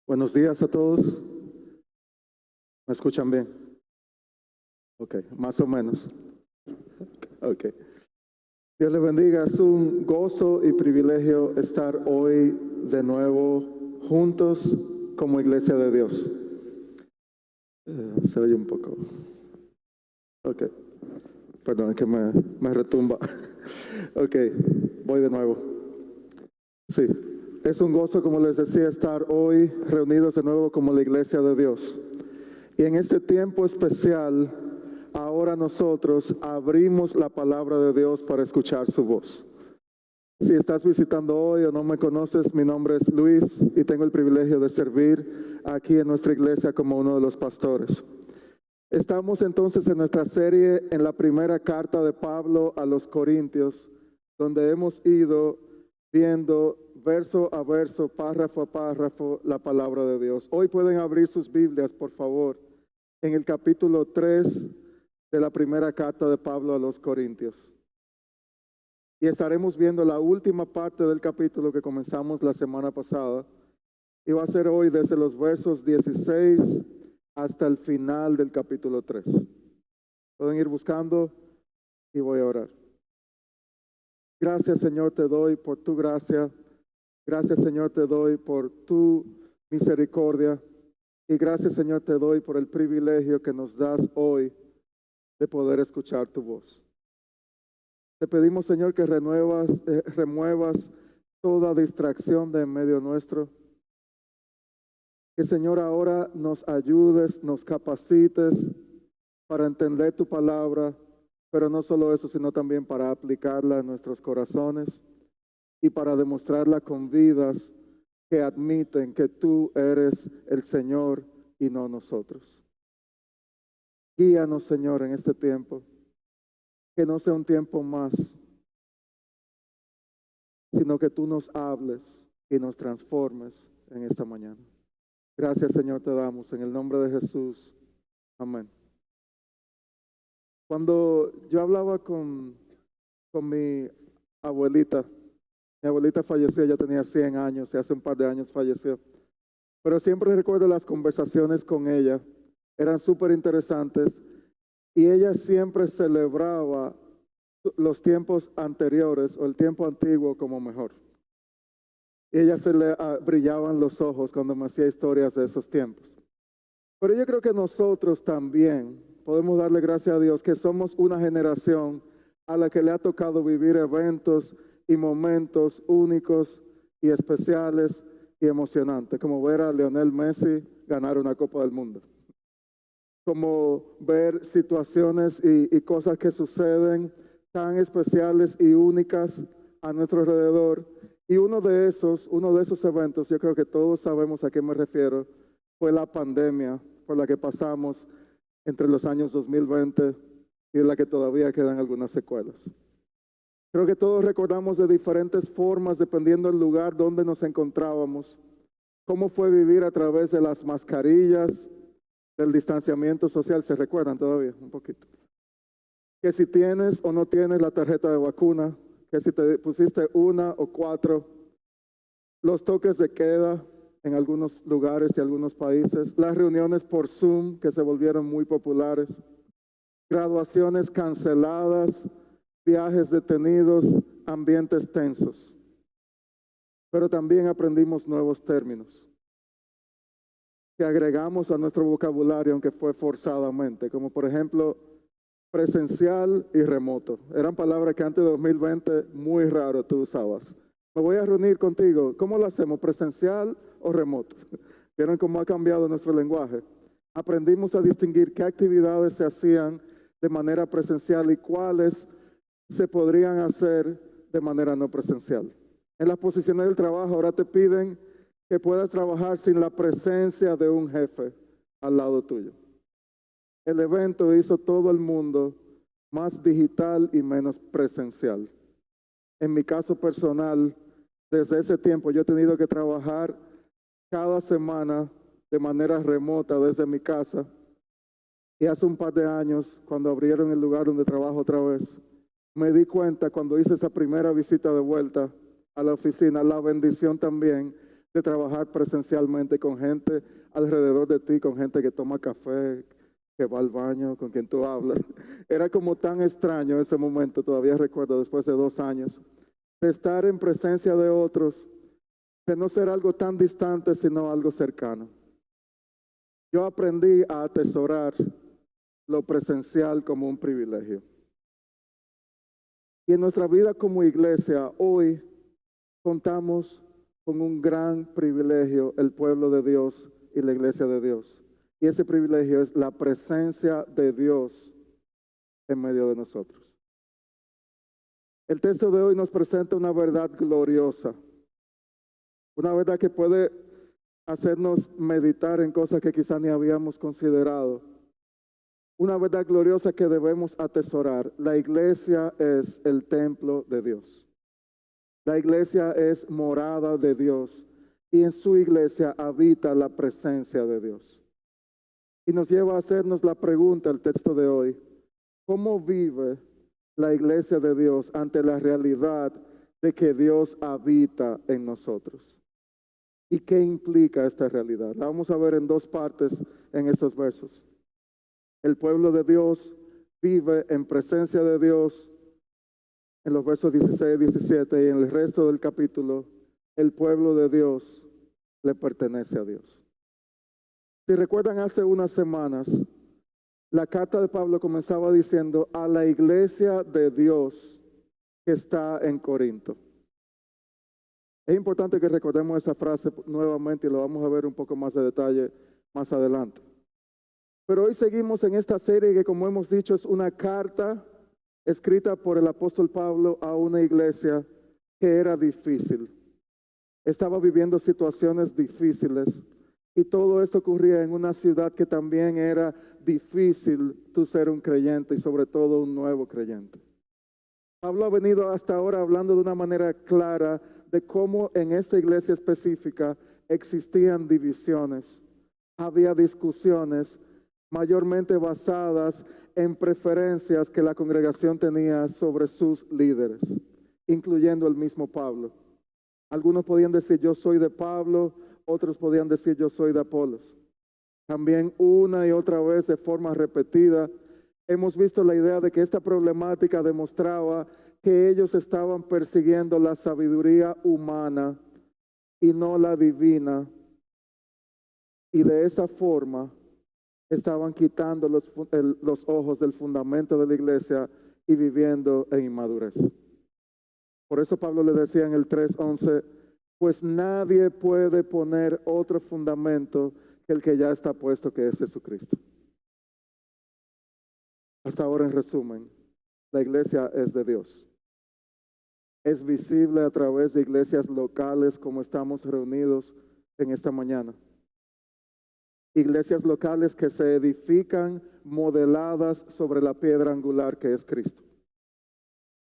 Buenos días a todos. ¿Me escuchan bien? Ok, más o menos. Ok. Dios les bendiga. Es un gozo y privilegio estar hoy de nuevo juntos como iglesia de Dios. Se oye un poco. Ok. Perdón, es que me retumba. Ok, voy de nuevo. Sí. Es un gozo, como les decía, estar hoy reunidos de nuevo como la iglesia de Dios. Y en este tiempo especial, ahora nosotros abrimos la palabra de Dios para escuchar su voz. Si estás visitando hoy o no me conoces, mi nombre es Luis y tengo el privilegio de servir aquí en nuestra iglesia como uno de los pastores. Estamos entonces en nuestra serie en la primera carta de Pablo a los Corintios, donde hemos ido viendo verso a verso, párrafo a párrafo, la palabra de Dios. Hoy pueden abrir sus Biblias, por favor, en el capítulo 3 de la primera carta de Pablo a los Corintios. Y estaremos viendo la última parte del capítulo que comenzamos la semana pasada. Y va a ser hoy desde los versos 16 hasta el final del capítulo 3. Pueden ir buscando y voy a orar. Gracias, Señor, te doy por tu gracia. Gracias, Señor, te doy por tu misericordia. Y gracias, Señor, te doy por el privilegio que nos das hoy de poder escuchar tu voz. Te pedimos, Señor, que remuevas toda distracción de en medio nuestro. Que, Señor, ahora nos ayudes, nos capacites para entender tu palabra, pero no solo eso, sino también para aplicarla en nuestros corazones y para demostrarla con vidas que admiten que tú eres el Señor y no nosotros. Guíanos, Señor, en este tiempo, que no sea un tiempo más, sino que tú nos hables y nos transformes en esta mañana. Gracias, Señor, te damos en el nombre de Jesús. Amén. Cuando yo hablaba con mi abuelita falleció, ya tenía 100 años, y hace un par de años falleció. Pero siempre recuerdo las conversaciones con ella, eran súper interesantes, y ella siempre celebraba los tiempos anteriores o el tiempo antiguo como mejor. Y ella se le brillaban los ojos cuando me hacía historias de esos tiempos. Pero yo creo que nosotros también podemos darle gracias a Dios que somos una generación a la que le ha tocado vivir eventos y momentos únicos y especiales y emocionantes, como ver a Lionel Messi ganar una Copa del Mundo, como ver situaciones y cosas que suceden tan especiales y únicas a nuestro alrededor. Y uno de esos eventos, yo creo que todos sabemos a qué me refiero, fue la pandemia por la que pasamos entre los años 2020 y de la que todavía quedan algunas secuelas. Creo que todos recordamos de diferentes formas, dependiendo del lugar donde nos encontrábamos, cómo fue vivir a través de las mascarillas, del distanciamiento social. ¿Se recuerdan todavía? Un poquito. Que si tienes o no tienes la tarjeta de vacuna, que si te pusiste 1 o 4, los toques de queda en algunos lugares y algunos países, las reuniones por Zoom que se volvieron muy populares, graduaciones canceladas, viajes detenidos, ambientes tensos. Pero también aprendimos nuevos términos que agregamos a nuestro vocabulario, aunque fue forzadamente, como por ejemplo presencial y remoto. Eran palabras que antes de 2020 muy raro tú usabas. Me voy a reunir contigo. ¿Cómo lo hacemos? ¿Presencial o remoto? ¿Vieron cómo ha cambiado nuestro lenguaje? Aprendimos a distinguir qué actividades se hacían de manera presencial y cuáles se podrían hacer de manera no presencial. En las posiciones del trabajo ahora te piden que puedas trabajar sin la presencia de un jefe al lado tuyo. El evento hizo todo el mundo más digital y menos presencial. En mi caso personal, desde ese tiempo yo he tenido que trabajar cada semana de manera remota desde mi casa. Y hace un par de años, cuando abrieron el lugar donde trabajo otra vez, me di cuenta cuando hice esa primera visita de vuelta a la oficina, la bendición también de trabajar presencialmente con gente alrededor de ti, con gente que toma café, que va al baño, con quien tú hablas. Era como tan extraño ese momento, todavía recuerdo después de 2 años, de estar en presencia de otros, de no ser algo tan distante, sino algo cercano. Yo aprendí a atesorar lo presencial como un privilegio. Y en nuestra vida como iglesia, hoy contamos con un gran privilegio, el pueblo de Dios y la iglesia de Dios. Y ese privilegio es la presencia de Dios en medio de nosotros. El texto de hoy nos presenta una verdad gloriosa, una verdad que puede hacernos meditar en cosas que quizá ni habíamos considerado. Una verdad gloriosa que debemos atesorar. La iglesia es el templo de Dios. La iglesia es morada de Dios y en su iglesia habita la presencia de Dios. Y nos lleva a hacernos la pregunta, el texto de hoy, ¿cómo vive la iglesia de Dios ante la realidad de que Dios habita en nosotros? ¿Y qué implica esta realidad? La vamos a ver en dos partes en estos versos. El pueblo de Dios vive en presencia de Dios en los versos 16 y 17 y en el resto del capítulo, el pueblo de Dios le pertenece a Dios. Si recuerdan hace unas semanas, la carta de Pablo comenzaba diciendo a la iglesia de Dios que está en Corinto. Es importante que recordemos esa frase nuevamente y lo vamos a ver un poco más de detalle más adelante. Pero hoy seguimos en esta serie que, como hemos dicho, es una carta escrita por el apóstol Pablo a una iglesia que era difícil. Estaba viviendo situaciones difíciles y todo esto ocurría en una ciudad que también era difícil tú ser un creyente y sobre todo un nuevo creyente. Pablo ha venido hasta ahora hablando de una manera clara de cómo en esta iglesia específica existían divisiones, había discusiones mayormente basadas en preferencias que la congregación tenía sobre sus líderes, incluyendo el mismo Pablo. Algunos podían decir yo soy de Pablo, otros podían decir yo soy de Apolos. También una y otra vez de forma repetida hemos visto la idea de que esta problemática demostraba que ellos estaban persiguiendo la sabiduría humana y no la divina, y de esa forma estaban quitando los ojos del fundamento de la iglesia y viviendo en inmadurez. Por eso Pablo le decía en el 3:11, pues nadie puede poner otro fundamento que el que ya está puesto, que es Jesucristo. Hasta ahora, en resumen, la iglesia es de Dios. Es visible a través de iglesias locales como estamos reunidos en esta mañana. Iglesias locales que se edifican modeladas sobre la piedra angular que es Cristo.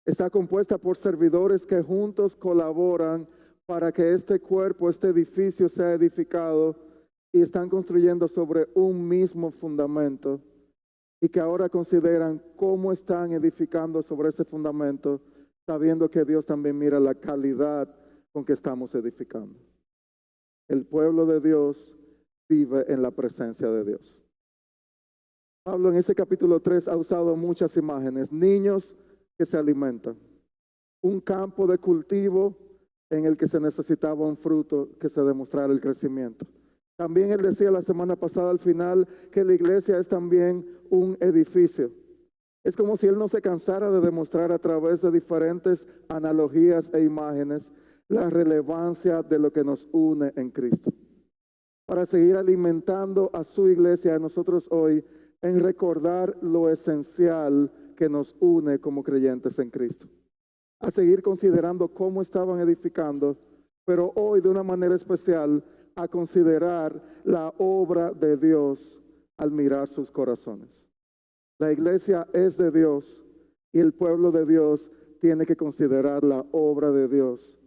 Está compuesta por servidores que juntos colaboran para que este cuerpo, este edificio sea edificado y están construyendo sobre un mismo fundamento y que ahora consideran cómo están edificando sobre ese fundamento, sabiendo que Dios también mira la calidad con que estamos edificando. El pueblo de Dios vive en la presencia de Dios. Pablo en ese capítulo 3 ha usado muchas imágenes. Niños que se alimentan. Un campo de cultivo en el que se necesitaba un fruto que se demostrara el crecimiento. También él decía la semana pasada al final que la iglesia es también un edificio. Es como si él no se cansara de demostrar a través de diferentes analogías e imágenes la relevancia de lo que nos une en Cristo. Para seguir alimentando a su iglesia, a nosotros hoy, en recordar lo esencial que nos une como creyentes en Cristo. A seguir considerando cómo estaban edificando, pero hoy de una manera especial a considerar la obra de Dios al mirar sus corazones. La iglesia es de Dios y el pueblo de Dios tiene que considerar la obra de Dios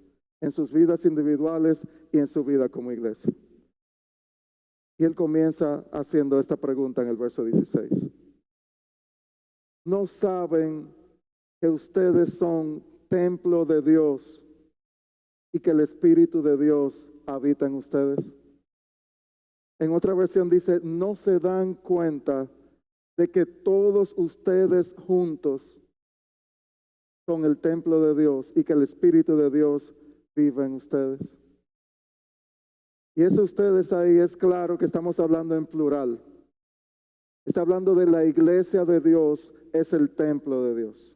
en sus vidas individuales y en su vida como iglesia. Y él comienza haciendo esta pregunta en el verso 16. ¿No saben que ustedes son templo de Dios y que el Espíritu de Dios habita en ustedes. En otra versión dice, no se dan cuenta de que todos ustedes juntos son el templo de Dios y que el Espíritu de Dios vive en ustedes. Y eso ustedes ahí es claro que estamos hablando en plural. Está hablando de la iglesia de Dios, es el templo de Dios.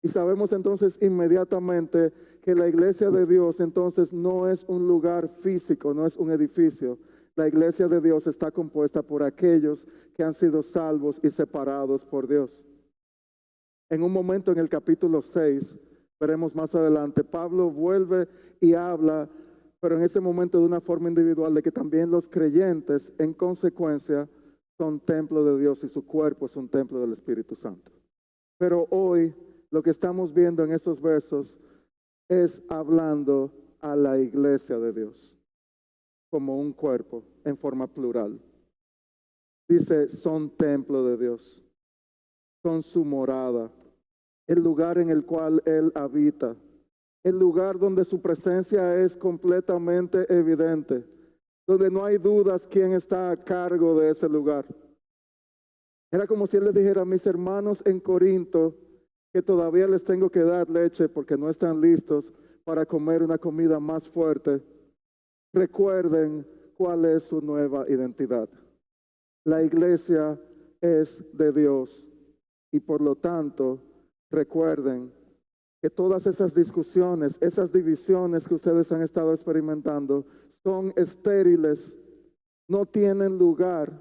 Y sabemos entonces inmediatamente que la iglesia de Dios entonces no es un lugar físico, no es un edificio. La iglesia de Dios está compuesta por aquellos que han sido salvos y separados por Dios. En un momento en el capítulo 6, veremos más adelante, Pablo vuelve y habla, pero en ese momento de una forma individual, de que también los creyentes en consecuencia son templo de Dios y su cuerpo es un templo del Espíritu Santo. Pero hoy lo que estamos viendo en esos versos es hablando a la iglesia de Dios como un cuerpo en forma plural. Dice, son templo de Dios, son su morada, el lugar en el cual Él habita, el lugar donde su presencia es completamente evidente, donde no hay dudas quién está a cargo de ese lugar. Era como si Él les dijera a mis hermanos en Corinto que todavía les tengo que dar leche porque no están listos para comer una comida más fuerte. Recuerden cuál es su nueva identidad. La iglesia es de Dios y por lo tanto recuerden que todas esas discusiones, esas divisiones que ustedes han estado experimentando son estériles, no tienen lugar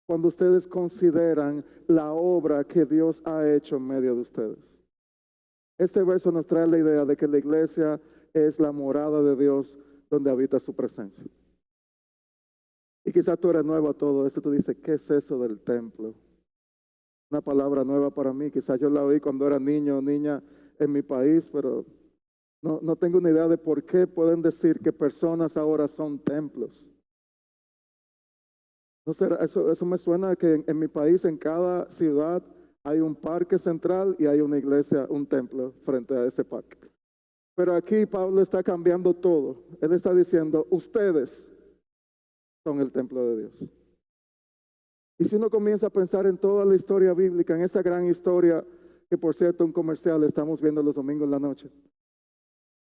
cuando ustedes consideran la obra que Dios ha hecho en medio de ustedes. Este verso nos trae la idea de que la iglesia es la morada de Dios donde habita su presencia. Y quizás tú eres nuevo a todo esto, tú dices, ¿qué es eso del templo? Una palabra nueva para mí, quizás yo la oí cuando era niño o niña en mi país, pero no tengo una idea de por qué pueden decir que personas ahora son templos. No sé, eso me suena que en mi país, en cada ciudad, hay un parque central y hay una iglesia, un templo frente a ese parque. Pero aquí Pablo está cambiando todo. Él está diciendo, ustedes son el templo de Dios. Y si uno comienza a pensar en toda la historia bíblica, en esa gran historia, que por cierto un comercial estamos viendo los domingos en la noche.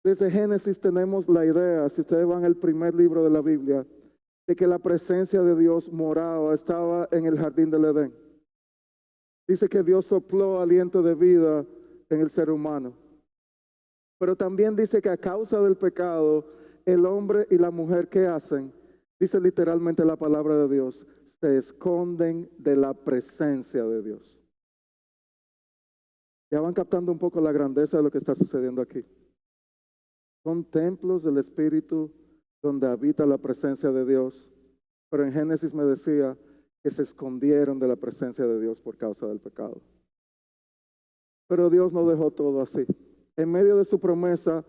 Desde Génesis tenemos la idea, si ustedes van al primer libro de la Biblia, de que la presencia de Dios moraba, estaba en el jardín del Edén. Dice que Dios sopló aliento de vida en el ser humano. Pero también dice que a causa del pecado, el hombre y la mujer, ¿qué hacen? Dice literalmente la palabra de Dios, se esconden de la presencia de Dios. Ya van captando un poco la grandeza de lo que está sucediendo aquí. Son templos del Espíritu donde habita la presencia de Dios. Pero en Génesis me decía que se escondieron de la presencia de Dios por causa del pecado. Pero Dios no dejó todo así. En medio de su promesa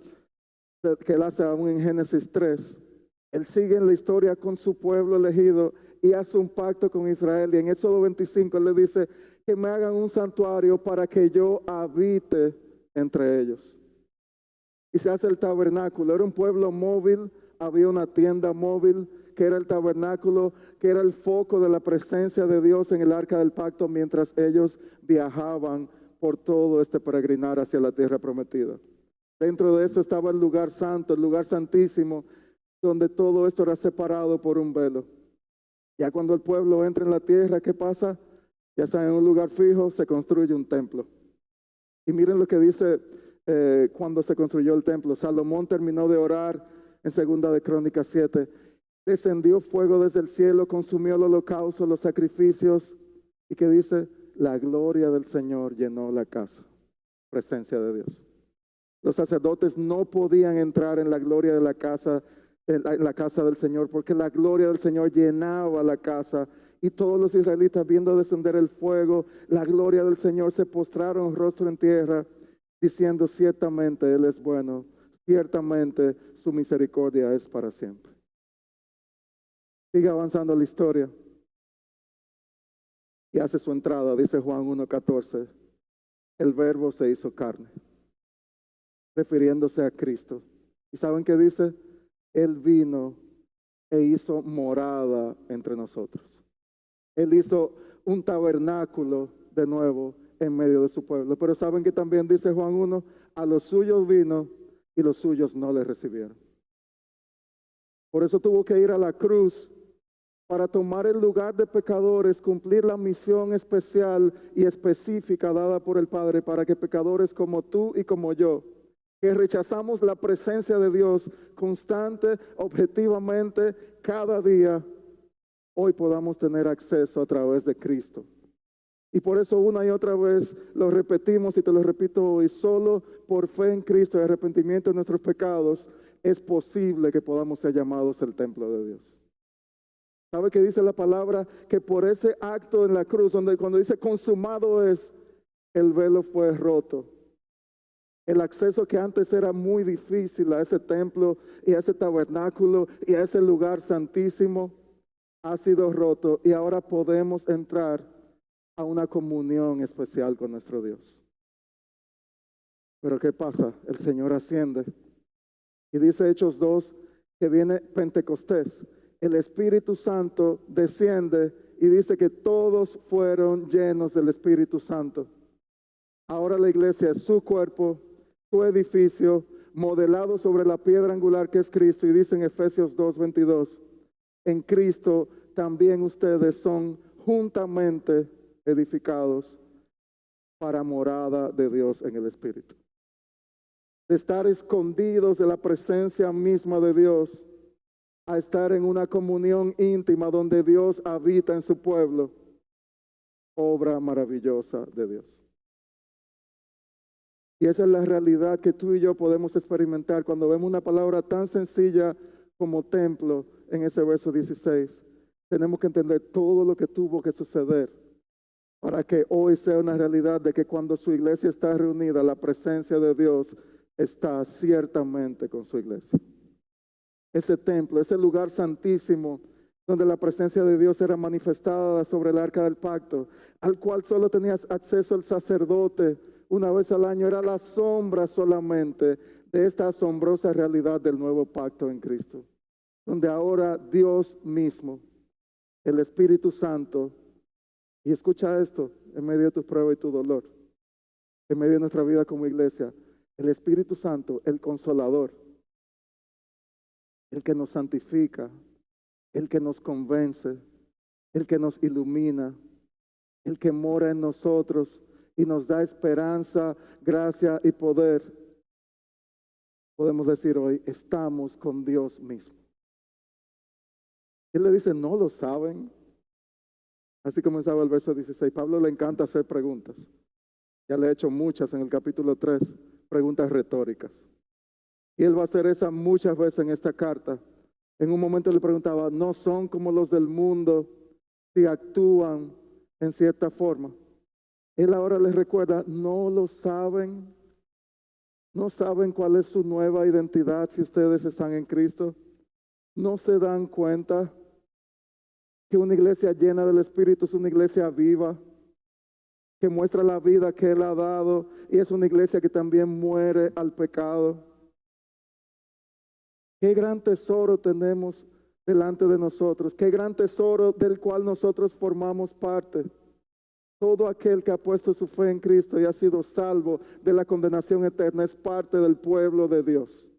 que Él hace aún en Génesis 3, Él sigue en la historia con su pueblo elegido y hace un pacto con Israel. Y en Éxodo 25 Él le dice que me hagan un santuario para que yo habite entre ellos. Y se hace el tabernáculo. Era un pueblo móvil, había una tienda móvil que era el tabernáculo, que era el foco de la presencia de Dios en el arca del pacto mientras ellos viajaban por todo este peregrinar hacia la tierra prometida. Dentro de eso estaba el lugar santo, el lugar santísimo, donde todo esto era separado por un velo. Ya cuando el pueblo entra en la tierra, ¿qué pasa? Ya sea en un lugar fijo, se construye un templo. Y miren lo que dice cuando se construyó el templo. Salomón terminó de orar en 2 de Crónicas 7. Descendió fuego desde el cielo, consumió el holocausto, los sacrificios. ¿Y qué dice? La gloria del Señor llenó la casa. Presencia de Dios. Los sacerdotes no podían entrar en la gloria de la casa, en la casa del Señor, porque la gloria del Señor llenaba la casa. Y todos los israelitas, viendo descender el fuego, la gloria del Señor, se postraron rostro en tierra, diciendo, ciertamente Él es bueno, ciertamente su misericordia es para siempre. Sigue avanzando la historia. Y hace su entrada, dice Juan 1:14, el verbo se hizo carne, refiriéndose a Cristo. Y ¿Y saben qué dice? Él vino e hizo morada entre nosotros. Él hizo un tabernáculo de nuevo en medio de su pueblo. Pero saben que también dice Juan 1, a los suyos vino y los suyos no le recibieron. Por eso tuvo que ir a la cruz para tomar el lugar de pecadores, cumplir la misión especial y específica dada por el Padre para que pecadores como tú y como yo, que rechazamos la presencia de Dios constante, objetivamente, cada día, hoy podamos tener acceso a través de Cristo. Y por eso una y otra vez lo repetimos y te lo repito hoy, solo por fe en Cristo y arrepentimiento de nuestros pecados es posible que podamos ser llamados el templo de Dios. ¿Sabe qué dice la palabra? Que por ese acto en la cruz, cuando dice consumado es, el velo fue roto. El acceso que antes era muy difícil a ese templo y a ese tabernáculo y a ese lugar santísimo ha sido roto y ahora podemos entrar a una comunión especial con nuestro Dios. Pero ¿qué pasa? El Señor asciende y dice Hechos 2 que viene Pentecostés. El Espíritu Santo desciende y dice que todos fueron llenos del Espíritu Santo. Ahora la iglesia es su cuerpo, su edificio, modelado sobre la piedra angular que es Cristo. Y dice en Efesios 2:22, en Cristo también ustedes son juntamente edificados para morada de Dios en el Espíritu. De estar escondidos de la presencia misma de Dios, a estar en una comunión íntima donde Dios habita en su pueblo, obra maravillosa de Dios. Y esa es la realidad que tú y yo podemos experimentar cuando vemos una palabra tan sencilla como templo en ese verso 16. Tenemos que entender todo lo que tuvo que suceder para que hoy sea una realidad de que cuando su iglesia está reunida, la presencia de Dios está ciertamente con su iglesia. Ese templo, ese lugar santísimo donde la presencia de Dios era manifestada sobre el arca del pacto, al cual solo tenías acceso el sacerdote una vez al año, era la sombra solamente de esta asombrosa realidad del nuevo pacto en Cristo, donde ahora Dios mismo, el Espíritu Santo, y escucha esto, en medio de tu prueba y tu dolor, en medio de nuestra vida como iglesia, el Espíritu Santo, el Consolador, el que nos santifica, el que nos convence, el que nos ilumina, el que mora en nosotros y nos da esperanza, gracia y poder. Podemos decir hoy, estamos con Dios mismo. Él le dice, ¿no lo saben? Así comenzaba el verso 16. Pablo le encanta hacer preguntas. Ya le he hecho muchas en el capítulo 3, preguntas retóricas. Y él va a hacer esa muchas veces en esta carta. En un momento le preguntaba, ¿no son como los del mundo si actúan en cierta forma? Él ahora les recuerda, ¿no lo saben? ¿No saben cuál es su nueva identidad si ustedes están en Cristo? ¿No se dan cuenta que una iglesia llena del Espíritu es una iglesia viva, que muestra la vida que Él ha dado y es una iglesia que también muere al pecado? Qué gran tesoro tenemos delante de nosotros, qué gran tesoro del cual nosotros formamos parte. Todo aquel que ha puesto su fe en Cristo y ha sido salvo de la condenación eterna es parte del pueblo de Dios.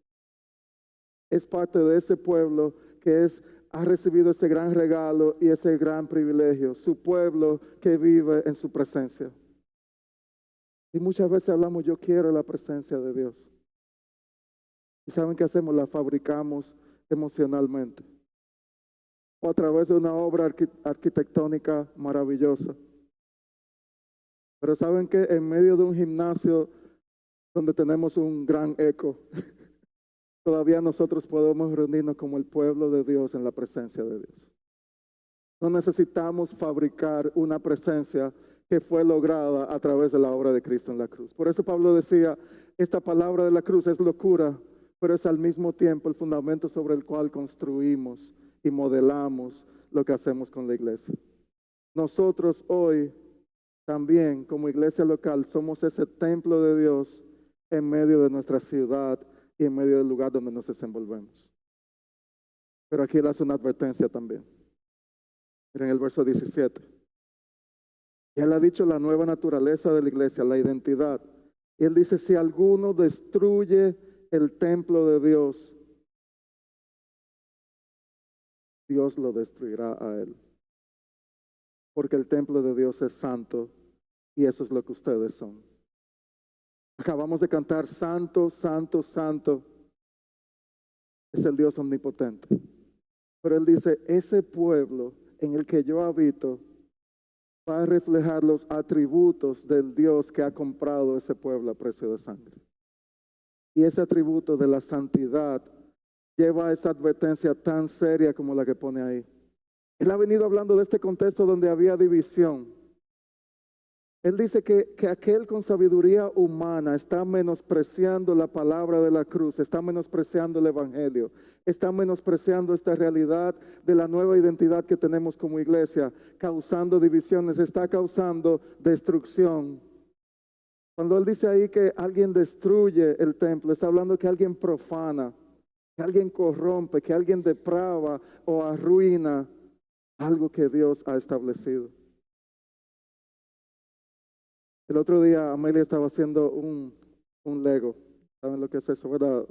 Es parte de ese pueblo que ha recibido ese gran regalo y ese gran privilegio, su pueblo que vive en su presencia. Y muchas veces hablamos, yo quiero la presencia de Dios. ¿Y saben qué hacemos? La fabricamos emocionalmente o a través de una obra arquitectónica maravillosa. Pero ¿saben qué? En medio de un gimnasio donde tenemos un gran eco, todavía nosotros podemos reunirnos como el pueblo de Dios en la presencia de Dios. No necesitamos fabricar una presencia que fue lograda a través de la obra de Cristo en la cruz. Por eso Pablo decía, esta palabra de la cruz es locura, pero es al mismo tiempo el fundamento sobre el cual construimos y modelamos lo que hacemos con la iglesia. Nosotros hoy también como iglesia local somos ese templo de Dios en medio de nuestra ciudad y en medio del lugar donde nos desenvolvemos. Pero aquí él hace una advertencia también. Miren el verso 17. Y él ha dicho la nueva naturaleza de la iglesia, la identidad. Y él dice, si alguno destruye el templo de Dios, Dios lo destruirá a él. Porque el templo de Dios es santo y eso es lo que ustedes son. Acabamos de cantar, santo, santo, santo. Es el Dios omnipotente. Pero él dice, ese pueblo en el que yo habito va a reflejar los atributos del Dios que ha comprado ese pueblo a precio de sangre. Y ese atributo de la santidad lleva a esa advertencia tan seria como la que pone ahí. Él ha venido hablando de este contexto donde había división. Él dice que aquel con sabiduría humana está menospreciando la palabra de la cruz, está menospreciando el evangelio, está menospreciando esta realidad de la nueva identidad que tenemos como iglesia, causando divisiones, está causando destrucción. Cuando él dice ahí que alguien destruye el templo, está hablando que alguien profana, que alguien corrompe, que alguien deprava o arruina algo que Dios ha establecido. El otro día Amelia estaba haciendo un Lego. ¿Saben lo que es eso, verdad?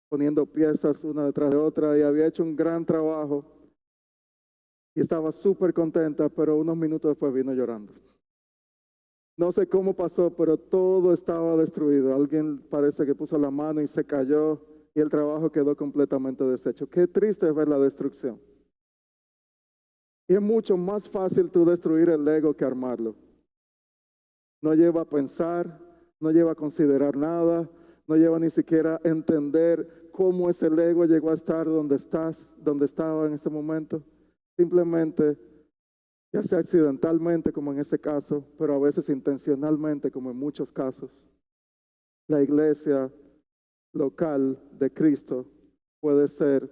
Poniendo piezas una detrás de otra y había hecho un gran trabajo. Y estaba súper contenta, pero unos minutos después vino llorando. No sé cómo pasó, pero todo estaba destruido. Alguien parece que puso la mano y se cayó y el trabajo quedó completamente deshecho. Qué triste es ver la destrucción. Y es mucho más fácil tú destruir el Lego que armarlo. No lleva a pensar, no lleva a considerar nada, no lleva ni siquiera a entender cómo ese Lego llegó a estar donde estaba en ese momento. Simplemente, ya sea accidentalmente como en ese caso, pero a veces intencionalmente como en muchos casos, la iglesia local de Cristo puede ser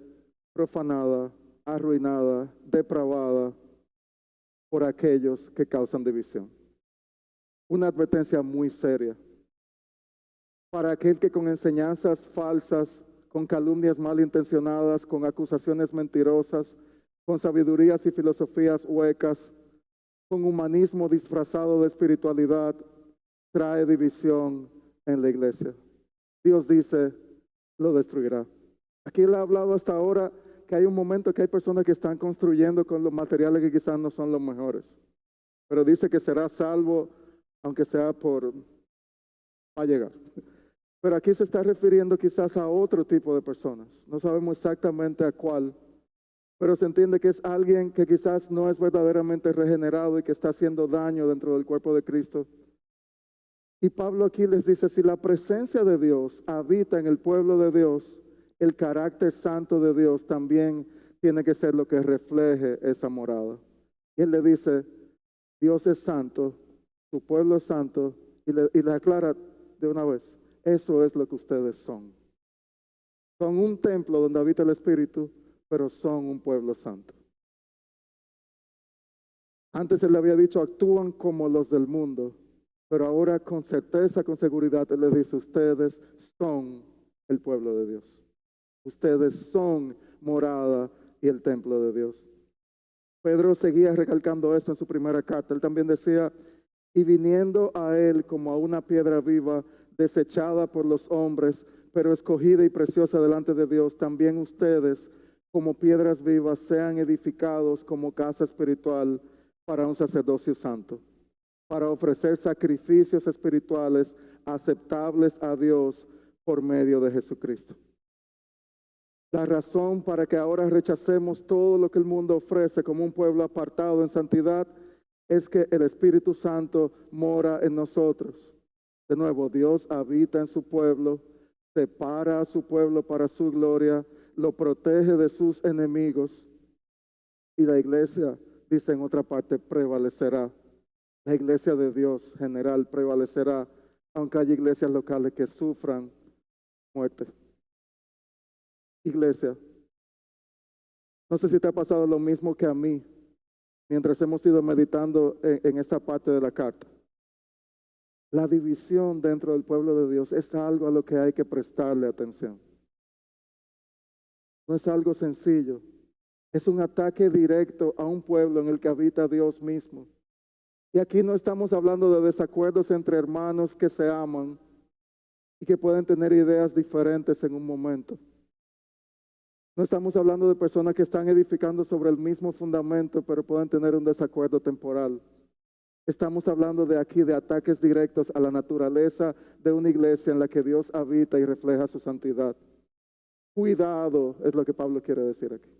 profanada, arruinada, depravada por aquellos que causan división. Una advertencia muy seria para aquel que con enseñanzas falsas, con calumnias malintencionadas, con acusaciones mentirosas, con sabidurías y filosofías huecas, con humanismo disfrazado de espiritualidad, trae división en la iglesia. Dios dice, lo destruirá. Aquí él ha hablado hasta ahora que hay un momento que hay personas que están construyendo con los materiales que quizás no son los mejores, pero dice que será salvo aunque sea va a llegar. Pero aquí se está refiriendo quizás a otro tipo de personas. No sabemos exactamente a cuál, pero se entiende que es alguien que quizás no es verdaderamente regenerado y que está haciendo daño dentro del cuerpo de Cristo. Y Pablo aquí les dice, si la presencia de Dios habita en el pueblo de Dios, el carácter santo de Dios también tiene que ser lo que refleje esa morada. Y él le dice, Dios es santo, su pueblo es santo, y le aclara de una vez, eso es lo que ustedes son. Son un templo donde habita el Espíritu, pero son un pueblo santo. Antes él le había dicho, actúan como los del mundo, pero ahora con certeza, con seguridad, él les dice, ustedes son el pueblo de Dios. Ustedes son morada y el templo de Dios. Pedro seguía recalcando esto en su primera carta. Él también decía, y viniendo a él como a una piedra viva, desechada por los hombres, pero escogida y preciosa delante de Dios, también ustedes, como piedras vivas, sean edificados como casa espiritual para un sacerdocio santo, para ofrecer sacrificios espirituales aceptables a Dios por medio de Jesucristo. La razón para que ahora rechacemos todo lo que el mundo ofrece como un pueblo apartado en santidad es que el Espíritu Santo mora en nosotros. De nuevo, Dios habita en su pueblo, separa a su pueblo para su gloria, lo protege de sus enemigos y la iglesia, dice en otra parte, prevalecerá. La iglesia de Dios general prevalecerá, aunque haya iglesias locales que sufran muerte. Iglesia, no sé si te ha pasado lo mismo que a mí, mientras hemos ido meditando en esta parte de la carta. La división dentro del pueblo de Dios es algo a lo que hay que prestarle atención. No es algo sencillo. Es un ataque directo a un pueblo en el que habita Dios mismo. Y aquí no estamos hablando de desacuerdos entre hermanos que se aman y que pueden tener ideas diferentes en un momento. No estamos hablando de personas que están edificando sobre el mismo fundamento, pero pueden tener un desacuerdo temporal. Estamos hablando de aquí de ataques directos a la naturaleza de una iglesia en la que Dios habita y refleja su santidad. Cuidado, es lo que Pablo quiere decir aquí.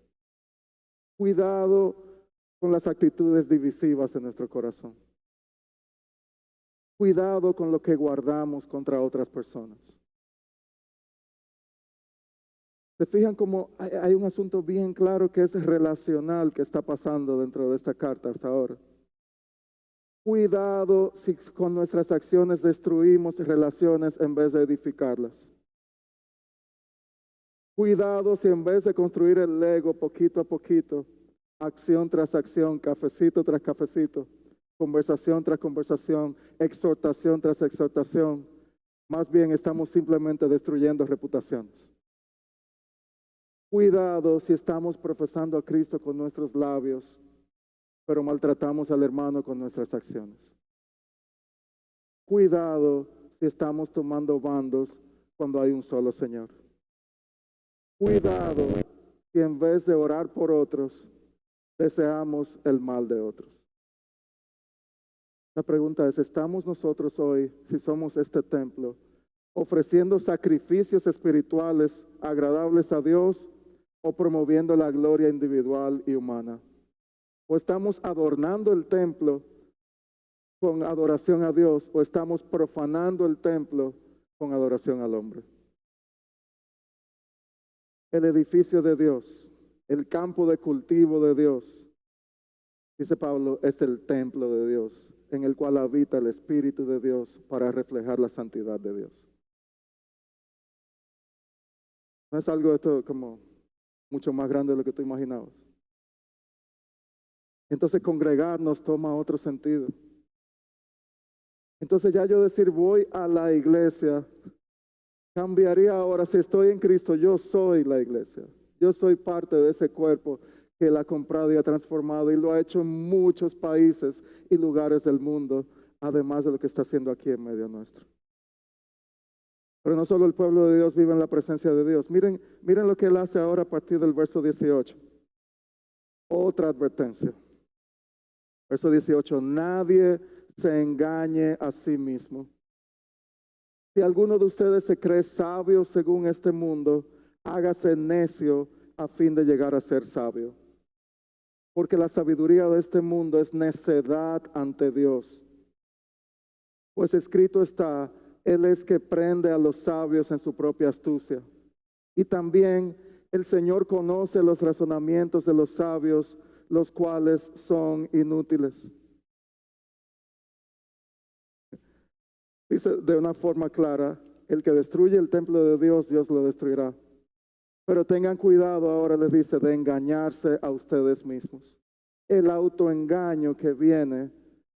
Cuidado con las actitudes divisivas en nuestro corazón. Cuidado con lo que guardamos contra otras personas. ¿Se fijan cómo hay un asunto bien claro que es relacional que está pasando dentro de esta carta hasta ahora? Cuidado si con nuestras acciones destruimos relaciones en vez de edificarlas. Cuidado si en vez de construir el Lego poquito a poquito, acción tras acción, cafecito tras cafecito, conversación tras conversación, exhortación tras exhortación, más bien estamos simplemente destruyendo reputaciones. Cuidado si estamos profesando a Cristo con nuestros labios, pero maltratamos al hermano con nuestras acciones. Cuidado si estamos tomando bandos cuando hay un solo Señor. Cuidado si en vez de orar por otros, deseamos el mal de otros. La pregunta es, ¿estamos nosotros hoy, si somos este templo, ofreciendo sacrificios espirituales agradables a Dios o promoviendo la gloria individual y humana? ¿O estamos adornando el templo con adoración a Dios o estamos profanando el templo con adoración al hombre? El edificio de Dios, el campo de cultivo de Dios, dice Pablo, es el templo de Dios, en el cual habita el Espíritu de Dios para reflejar la santidad de Dios. No es algo esto como mucho más grande de lo que tú imaginabas. Entonces congregarnos toma otro sentido. Entonces ya yo decir voy a la iglesia, cambiaría ahora, si estoy en Cristo, yo soy la iglesia. Yo soy parte de ese cuerpo que Él ha comprado y ha transformado y lo ha hecho en muchos países y lugares del mundo, además de lo que está haciendo aquí en medio nuestro. Pero no solo el pueblo de Dios vive en la presencia de Dios. Miren lo que Él hace ahora a partir del verso 18. Otra advertencia. Verso 18, nadie se engañe a sí mismo. Si alguno de ustedes se cree sabio según este mundo, hágase necio a fin de llegar a ser sabio. Porque la sabiduría de este mundo es necedad ante Dios. Pues escrito está, Él es que prende a los sabios en su propia astucia. Y también el Señor conoce los razonamientos de los sabios, los cuales son inútiles. Dice de una forma clara, el que destruye el templo de Dios, Dios lo destruirá. Pero tengan cuidado ahora, les dice, de engañarse a ustedes mismos. El autoengaño que viene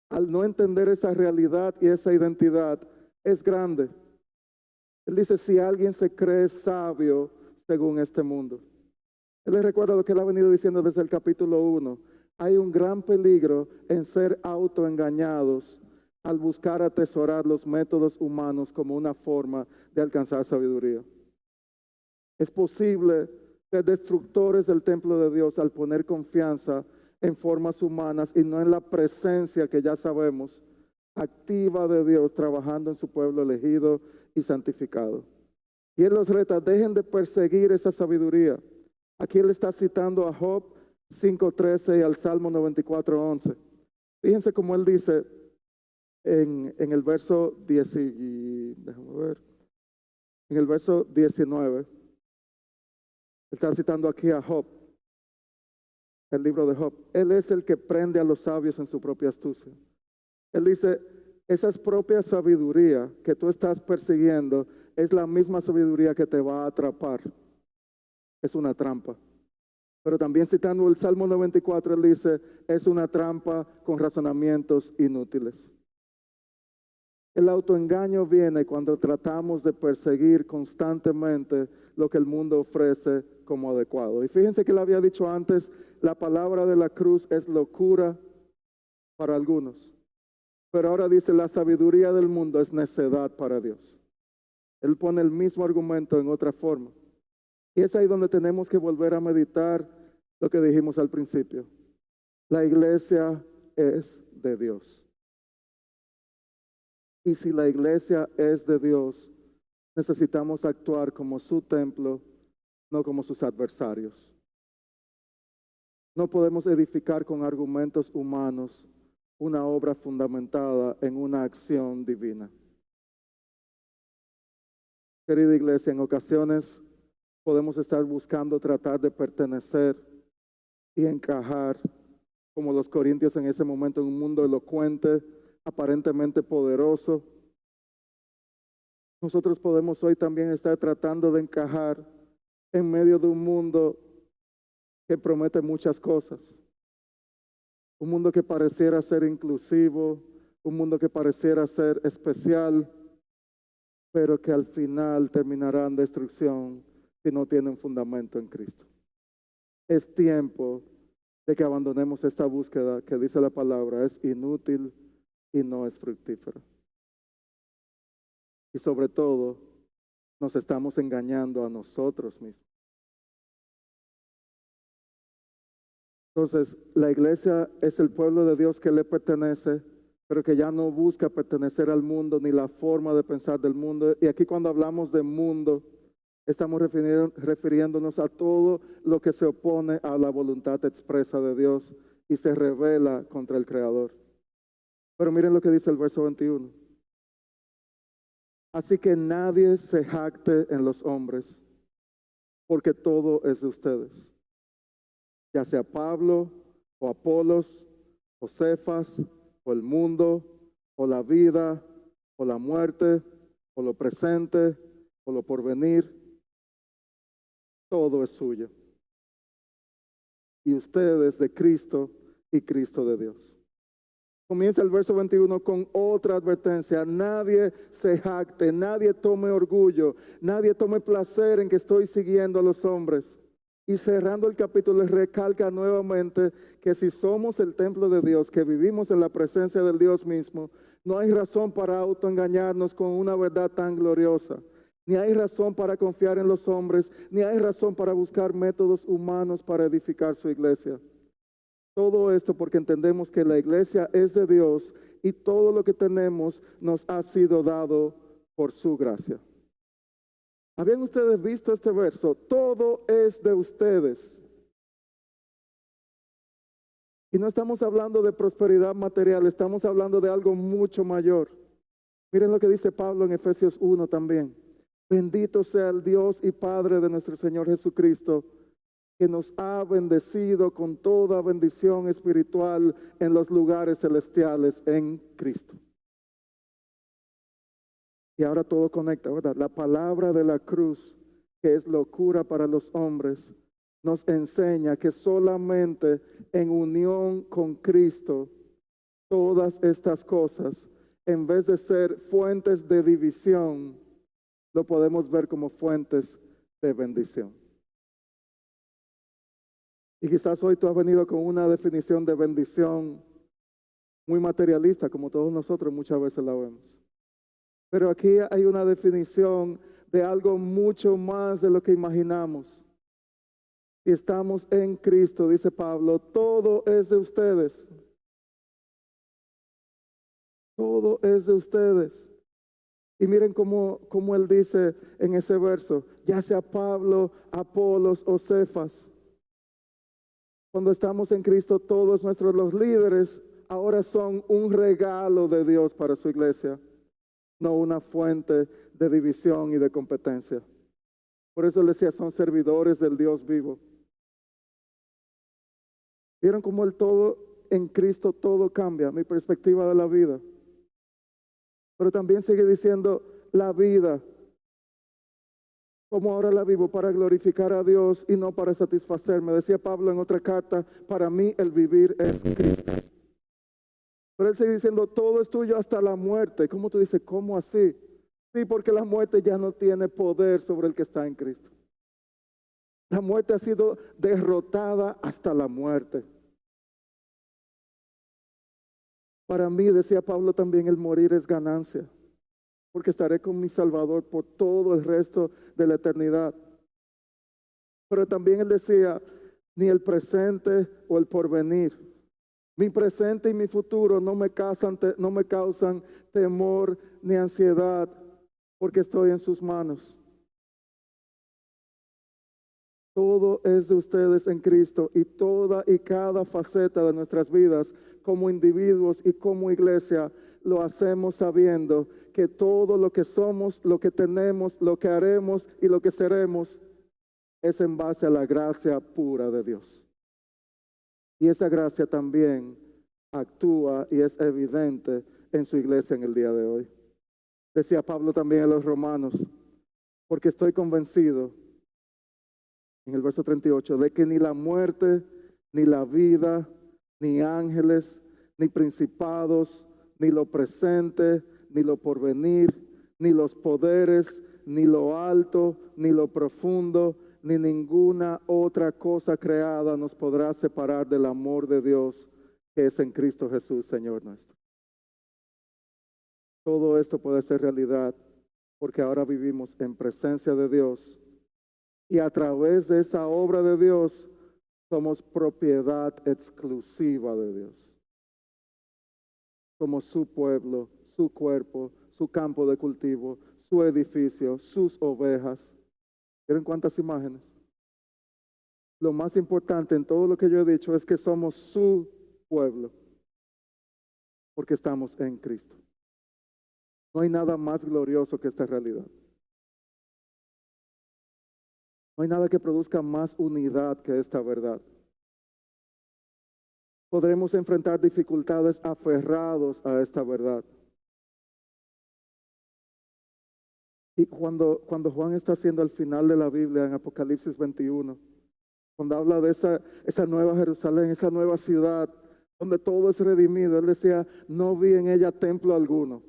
al no entender esa realidad y esa identidad es grande. Él dice, si alguien se cree sabio según este mundo. Él les recuerda lo que él ha venido diciendo desde el capítulo 1. Hay un gran peligro en ser autoengañados al buscar atesorar los métodos humanos como una forma de alcanzar sabiduría. Es posible ser destructores del templo de Dios al poner confianza en formas humanas y no en la presencia que ya sabemos, activa de Dios trabajando en su pueblo elegido y santificado. Y Él los reta, dejen de perseguir esa sabiduría. Aquí Él está citando a Job 5:13 y al Salmo 94:11. Fíjense cómo Él dice en el verso 10, déjame ver, en el verso 19, está citando aquí a Job, el libro de Job. Él es el que prende a los sabios en su propia astucia. Él dice, esa propia sabiduría que tú estás persiguiendo es la misma sabiduría que te va a atrapar. Es una trampa. Pero también citando el Salmo 94, él dice, es una trampa con razonamientos inútiles. El autoengaño viene cuando tratamos de perseguir constantemente lo que el mundo ofrece como adecuado. Y fíjense que le había dicho antes, la palabra de la cruz es locura para algunos. Pero ahora dice, la sabiduría del mundo es necedad para Dios. Él pone el mismo argumento en otra forma. Y es ahí donde tenemos que volver a meditar lo que dijimos al principio. La iglesia es de Dios. Y si la iglesia es de Dios, necesitamos actuar como su templo, no como sus adversarios. No podemos edificar con argumentos humanos una obra fundamentada en una acción divina. Querida iglesia, en ocasiones podemos estar buscando tratar de pertenecer y encajar como los corintios en ese momento en un mundo elocuente, aparentemente poderoso. Nosotros podemos hoy también estar tratando de encajar en medio de un mundo que promete muchas cosas. Un mundo que pareciera ser inclusivo, un mundo que pareciera ser especial, pero que al final terminará en destrucción si no tienen fundamento en Cristo. Es tiempo de que abandonemos esta búsqueda que dice la palabra, es inútil y no es fructífera. Y sobre todo, nos estamos engañando a nosotros mismos. Entonces, la iglesia es el pueblo de Dios que le pertenece, pero que ya no busca pertenecer al mundo ni la forma de pensar del mundo. Y aquí cuando hablamos de mundo, estamos refiriéndonos a todo lo que se opone a la voluntad expresa de Dios y se rebela contra el Creador. Pero miren lo que dice el verso 21. Así que nadie se jacte en los hombres, porque todo es de ustedes. Ya sea Pablo, o Apolos, o Cefas, o el mundo, o la vida, o la muerte, o lo presente, o lo porvenir. Todo es suyo. Y ustedes de Cristo y Cristo de Dios. Comienza el verso 21 con otra advertencia. Nadie se jacte, nadie tome orgullo, nadie tome placer en que estoy siguiendo a los hombres. Y cerrando el capítulo, les recalca nuevamente que si somos el templo de Dios, que vivimos en la presencia del Dios mismo, no hay razón para autoengañarnos con una verdad tan gloriosa. Ni hay razón para confiar en los hombres, ni hay razón para buscar métodos humanos para edificar su iglesia. Todo esto porque entendemos que la iglesia es de Dios y todo lo que tenemos nos ha sido dado por su gracia. ¿Habían ustedes visto este verso? Todo es de ustedes. Y no estamos hablando de prosperidad material, estamos hablando de algo mucho mayor. Miren lo que dice Pablo en Efesios 1 también. Bendito sea el Dios y Padre de nuestro Señor Jesucristo, que nos ha bendecido con toda bendición espiritual en los lugares celestiales en Cristo. Y ahora todo conecta, ¿verdad? La palabra de la cruz, que es locura para los hombres, nos enseña que solamente en unión con Cristo, todas estas cosas, en vez de ser fuentes de división, lo podemos ver como fuentes de bendición. Y quizás hoy tú has venido con una definición de bendición muy materialista, como todos nosotros muchas veces la vemos. Pero aquí hay una definición de algo mucho más de lo que imaginamos. Si estamos en Cristo, dice Pablo, todo es de ustedes. Todo es de ustedes. Y miren cómo él dice en ese verso, ya sea Pablo, Apolos o Cefas. Cuando estamos en Cristo, todos los líderes ahora son un regalo de Dios para su iglesia, no una fuente de división y de competencia. Por eso les decía, son servidores del Dios vivo. ¿Vieron cómo el todo en Cristo todo cambia? Mi perspectiva de la vida. Pero también sigue diciendo la vida. Como ahora la vivo para glorificar a Dios y no para satisfacerme. Decía Pablo en otra carta, para mí el vivir es Cristo. Pero él sigue diciendo, todo es tuyo hasta la muerte. ¿Cómo tú dices? ¿Cómo así? Sí, porque la muerte ya no tiene poder sobre el que está en Cristo. La muerte ha sido derrotada hasta la muerte. Para mí, decía Pablo también, el morir es ganancia, porque estaré con mi Salvador por todo el resto de la eternidad. Pero también él decía, ni el presente o el porvenir. Mi presente y mi futuro no me causan temor ni ansiedad, porque estoy en sus manos. Todo es de ustedes en Cristo y toda y cada faceta de nuestras vidas como individuos y como iglesia lo hacemos sabiendo que todo lo que somos, lo que tenemos, lo que haremos y lo que seremos es en base a la gracia pura de Dios. Y esa gracia también actúa y es evidente en su iglesia en el día de hoy. Decía Pablo también a los romanos, porque estoy convencido, en el verso 38, de que ni la muerte, ni la vida, ni ángeles, ni principados, ni lo presente, ni lo porvenir, ni los poderes, ni lo alto, ni lo profundo, ni ninguna otra cosa creada nos podrá separar del amor de Dios que es en Cristo Jesús, Señor nuestro. Todo esto puede ser realidad porque ahora vivimos en presencia de Dios y a través de esa obra de Dios somos propiedad exclusiva de Dios. Somos su pueblo, su cuerpo, su campo de cultivo, su edificio, sus ovejas. ¿Vieron cuántas imágenes? Lo más importante en todo lo que yo he dicho es que somos su pueblo, porque estamos en Cristo. No hay nada más glorioso que esta realidad. No hay nada que produzca más unidad que esta verdad. Podremos enfrentar dificultades aferrados a esta verdad. Y cuando Juan está haciendo al final de la Biblia en Apocalipsis 21, cuando habla de esa nueva Jerusalén, esa nueva ciudad, donde todo es redimido, él decía, no vi en ella templo alguno.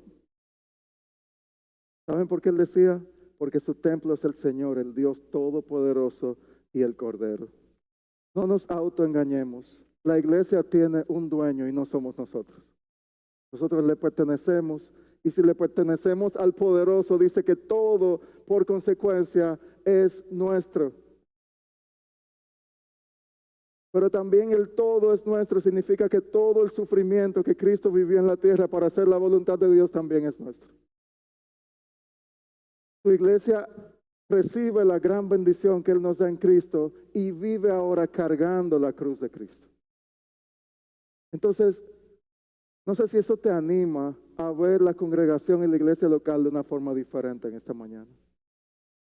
¿Saben por qué él decía? Porque su templo es el Señor, el Dios Todopoderoso y el Cordero. No nos autoengañemos. La iglesia tiene un dueño y no somos nosotros. Nosotros le pertenecemos y si le pertenecemos al poderoso, dice que todo por consecuencia es nuestro. Pero también el todo es nuestro, significa que todo el sufrimiento que Cristo vivió en la tierra para hacer la voluntad de Dios también es nuestro. Su iglesia recibe la gran bendición que Él nos da en Cristo y vive ahora cargando la cruz de Cristo. Entonces, no sé si eso te anima a ver la congregación y la iglesia local de una forma diferente en esta mañana.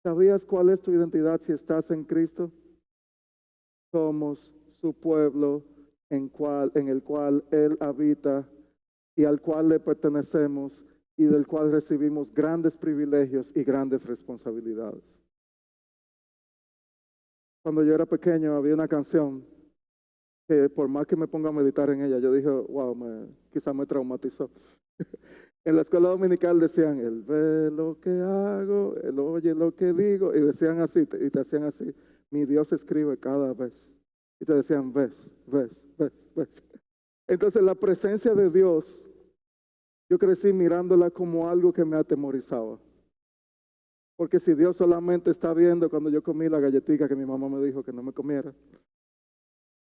¿Sabías cuál es tu identidad si estás en Cristo? Somos su pueblo en el cual Él habita y al cual le pertenecemos y del cual recibimos grandes privilegios y grandes responsabilidades. Cuando yo era pequeño había una canción que por más que me ponga a meditar en ella, yo dije, wow, quizás me traumatizó. En la escuela dominical decían, Él ve lo que hago, Él oye lo que digo, y decían así, y te hacían así, mi Dios escribe cada vez. Y te decían, ves. Entonces la presencia de Dios, yo crecí mirándola como algo que me atemorizaba. Porque si Dios solamente está viendo cuando yo comí la galletita que mi mamá me dijo que no me comiera,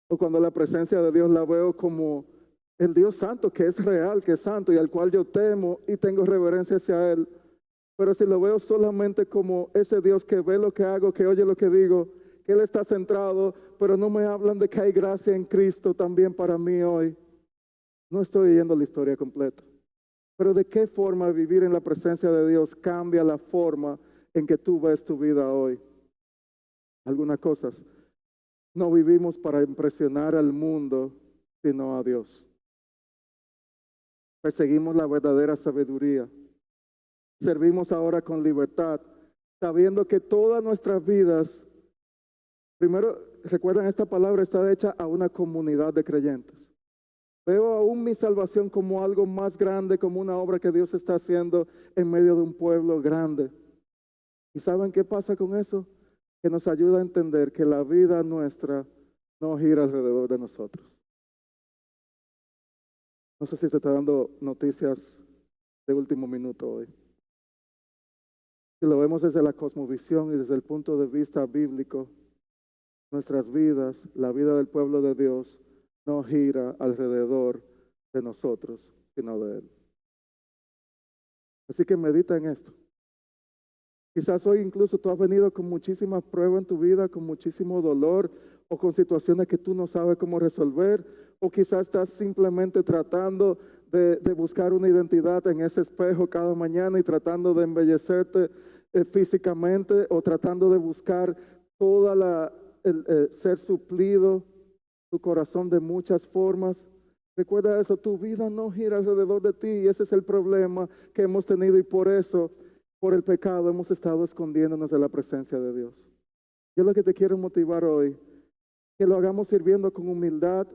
o cuando la presencia de Dios la veo como el Dios santo, que es real, que es santo y al cual yo temo y tengo reverencia hacia Él. Pero si lo veo solamente como ese Dios que ve lo que hago, que oye lo que digo, que Él está centrado, pero no me hablan de que hay gracia en Cristo también para mí hoy. No estoy oyendo la historia completa. Pero ¿de qué forma vivir en la presencia de Dios cambia la forma en que tú ves tu vida hoy? Algunas cosas. No vivimos para impresionar al mundo, sino a Dios. Perseguimos la verdadera sabiduría. Servimos ahora con libertad, sabiendo que todas nuestras vidas, primero, recuerdan esta palabra está hecha a una comunidad de creyentes. Veo aún mi salvación como algo más grande, como una obra que Dios está haciendo en medio de un pueblo grande. ¿Y saben qué pasa con eso? Que nos ayuda a entender que la vida nuestra no gira alrededor de nosotros. No sé si te está dando noticias de último minuto hoy. Si lo vemos desde la cosmovisión y desde el punto de vista bíblico, nuestras vidas, la vida del pueblo de Dios, no gira alrededor de nosotros, sino de Él. Así que medita en esto. Quizás hoy incluso tú has venido con muchísimas pruebas en tu vida, con muchísimo dolor o con situaciones que tú no sabes cómo resolver, o quizás estás simplemente tratando de buscar una identidad en ese espejo cada mañana y tratando de embellecerte físicamente, o tratando de buscar toda ser suplido tu corazón de muchas formas. Recuerda eso, tu vida no gira alrededor de ti, y ese es el problema que hemos tenido, y por eso, por el pecado, hemos estado escondiéndonos de la presencia de Dios. Yo lo que te quiero motivar hoy, que lo hagamos sirviendo con humildad,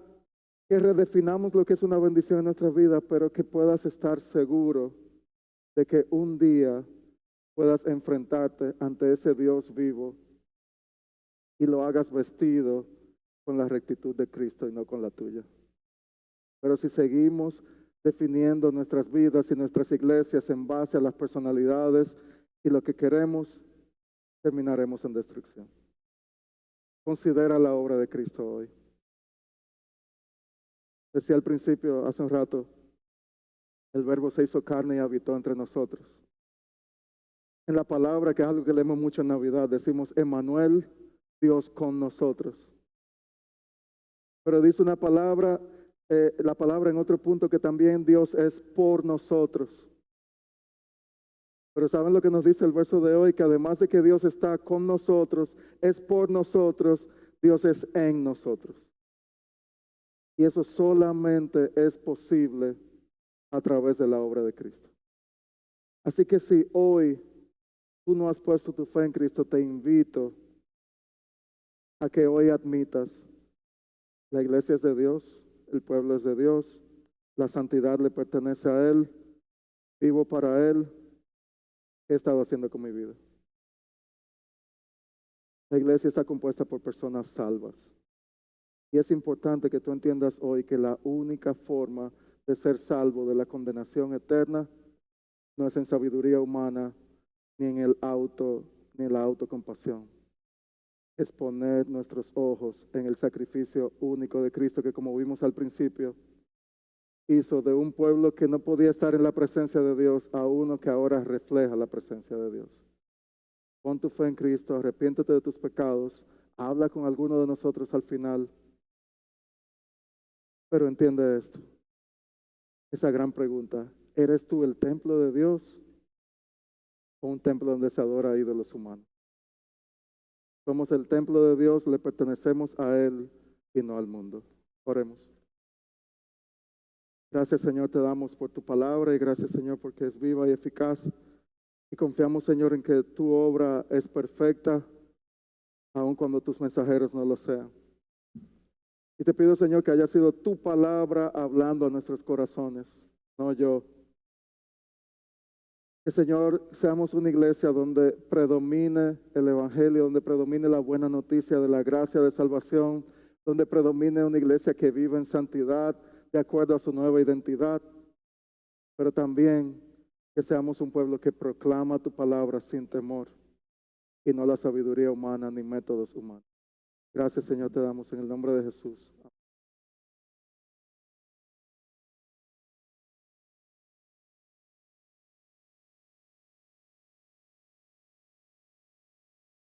que redefinamos lo que es una bendición en nuestra vida, pero que puedas estar seguro de que un día puedas enfrentarte ante ese Dios vivo y lo hagas vestido con la rectitud de Cristo y no con la tuya. Pero si seguimos definiendo nuestras vidas y nuestras iglesias en base a las personalidades y lo que queremos, terminaremos en destrucción. Considera la obra de Cristo hoy. Decía al principio, hace un rato, el Verbo se hizo carne y habitó entre nosotros. En la palabra, que es algo que leemos mucho en Navidad, decimos Emmanuel, Dios con nosotros. Pero dice una palabra, la palabra en otro punto, que también Dios es por nosotros. Pero ¿saben lo que nos dice el verso de hoy? Que además de que Dios está con nosotros, es por nosotros, Dios es en nosotros. Y eso solamente es posible a través de la obra de Cristo. Así que si hoy tú no has puesto tu fe en Cristo, te invito a que hoy admitas: la iglesia es de Dios, el pueblo es de Dios, la santidad le pertenece a Él, vivo para Él. ¿Qué he estado haciendo con mi vida? La iglesia está compuesta por personas salvas. Y es importante que tú entiendas hoy que la única forma de ser salvo de la condenación eterna no es en sabiduría humana, ni en la autocompasión. Es poner nuestros ojos en el sacrificio único de Cristo, que, como vimos al principio, hizo de un pueblo que no podía estar en la presencia de Dios a uno que ahora refleja la presencia de Dios. Pon tu fe en Cristo, arrepiéntete de tus pecados, habla con alguno de nosotros al final. Pero entiende esto, esa gran pregunta: ¿eres tú el templo de Dios o un templo donde se adora a ídolos humanos? Somos el templo de Dios, le pertenecemos a Él y no al mundo. Oremos. Gracias, Señor, te damos por tu palabra, y gracias, Señor, porque es viva y eficaz. Y confiamos, Señor, en que tu obra es perfecta, aun cuando tus mensajeros no lo sean. Y te pido, Señor, que haya sido tu palabra hablando a nuestros corazones, no yo. Que, Señor, seamos una iglesia donde predomine el evangelio, donde predomine la buena noticia de la gracia de salvación, donde predomine una iglesia que vive en santidad de acuerdo a su nueva identidad, pero también que seamos un pueblo que proclama tu palabra sin temor y no la sabiduría humana ni métodos humanos. Gracias, Señor, te damos en el nombre de Jesús.